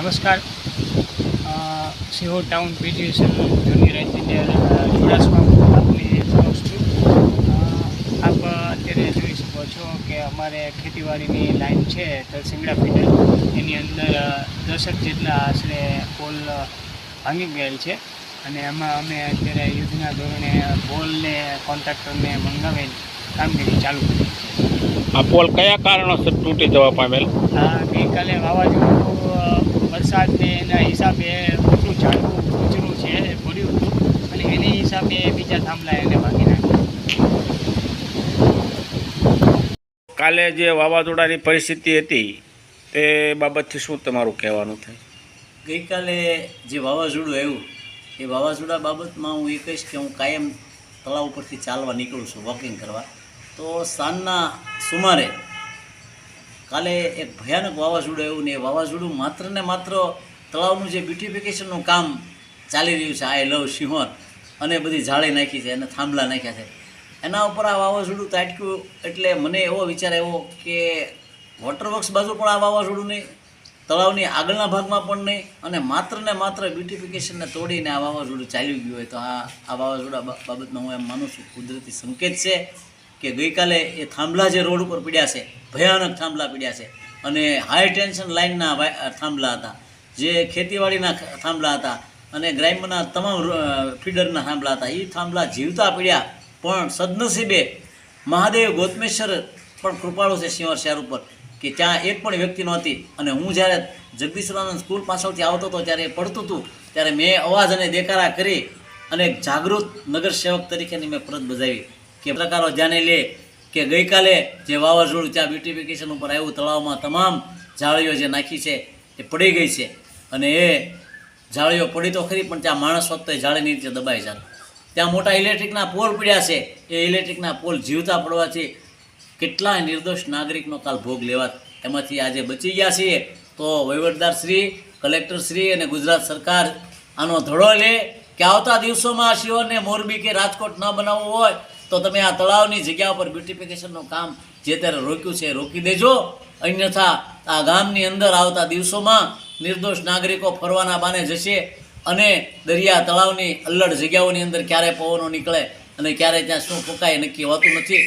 નમસ્કાર. Sihor town PGVCL junior engineer Chudasama આપની સમક્ષ છું. આપ અત્યારે જોઈ શકો છો કે અમારે ખેતીવાડીની લાઈન છે તલસિંગડા ફીડર, એની અંદર 10 જેટલા આશરે પોલ ભાંગી ગયેલ છે અને એમાં અમે અત્યારે યુદ્ધના ધોરણે પોલને કોન્ટ્રાક્ટરને મંગાવેલ કામગીરી ચાલુ કરી છે. આ પોલ કયા કારણોસર તૂટી જવા પામેલ? ગઈકાલે વાવાઝોડું વરસાદને એના હિસાબે મોટું ઝાડવું કચરું છે પડ્યું હતું અને એની હિસાબે બીજા થાંભલા એને ભાંગી નાખ્યા. કાલે જે વાવાઝોડાની પરિસ્થિતિ હતી તે બાબતથી શું તમારું કહેવાનું થાય? ગઈકાલે જે વાવાઝોડું આવ્યું એ વાવાઝોડા બાબતમાં હું એ કહીશ કે હું કાયમ તળાવ ઉપરથી ચાલવા નીકળું છું, વોકિંગ કરવા. તો સાંજના સુમારે કાલે એક ભયાનક વાવાઝોડું આવ્યું ને એ વાવાઝોડું માત્ર ને માત્ર તળાવનું જે બ્યુટિફિકેશનનું કામ ચાલી રહ્યું છે, આઈ લવ સિંહોર, અને બધી જાળી નાખી છે અને થાંભલા નાખ્યા છે, એના ઉપર આ વાવાઝોડું તાટક્યું. એટલે મને એવો વિચાર આવ્યો કે વોટરવર્ક્સ બાજુ પણ આ વાવાઝોડું નહીં, તળાવની આગળના ભાગમાં પણ નહીં, અને માત્ર ને માત્ર બ્યુટિફિકેશનને તોડીને આ વાવાઝોડું ચાલ્યું ગયું હોય તો આ વાવાઝોડા બાબતમાં હું એમ માનું છું કુદરતી સંકેત છે કે ગઈકાલે એ થાંભલા જે રોડ ઉપર પીડ્યા છે, ભયાનક થાંભલા પીડ્યા છે, અને હાઈ ટેન્શન લાઇનના થાંભલા હતા, જે ખેતીવાડીના થાંભલા હતા અને ગ્રામ્યના તમામ ફીડરના થાંભલા હતા, એ થાંભલા જીવતા પીડ્યા. પણ સદનસીબે મહાદેવ ગોતમેશ્વર પણ કૃપાળુ છે સિંહોર શહેર ઉપર કે ત્યાં એક પણ વ્યક્તિ નહોતી. અને હું જ્યારે જગદીશ્વરાનંદ સ્કૂલ પાછળથી આવતો હતો ત્યારે એ પડતું હતું ત્યારે મેં અવાજ અને દેકારા કરી અને એક જાગૃત નગર સેવક તરીકેની મેં ફરજ બજાવી કે પ્રકારો ધ્યાને લે કે ગઈકાલે જે વાવાઝોડું ત્યાં બ્યુટિફિકેશન ઉપર આવ્યું, તળાવમાં તમામ જાળીઓ જે નાખી છે એ પડી ગઈ છે, અને એ જાળીઓ પડી તો ખરી પણ ત્યાં માણસ વખતે જાળીની રીતે દબાઈ જાય. ત્યાં મોટા ઇલેક્ટ્રિકના પોલ પડ્યા છે, એ ઇલેક્ટ્રિકના પોલ જીવતા પડવાથી કેટલાય નિર્દોષ નાગરિકનો કાલ ભોગ લેવા એમાંથી આજે બચી ગયા છીએ. તો વહીવટદારશ્રી, કલેક્ટરશ્રી અને ગુજરાત સરકાર આનો ધડો લે કે આવતા દિવસોમાં શિહોરને મોરબી કે રાજકોટ ન બનાવવું હોય તો તમે આ તળાવની જગ્યા પર બ્યુટિફિકેશનનું કામ જે ત્યારે રોક્યું છે એ રોકી દેજો. અન્યથા આ ગામની અંદર આવતા દિવસોમાં નિર્દોષ નાગરિકો ફરવાના બાને જશે અને દરિયા તળાવની અલ્લડ જગ્યાઓની અંદર ક્યારે પવનો નીકળે અને ક્યારે ત્યાં શું ફૂંકાય નક્કી હોતું નથી.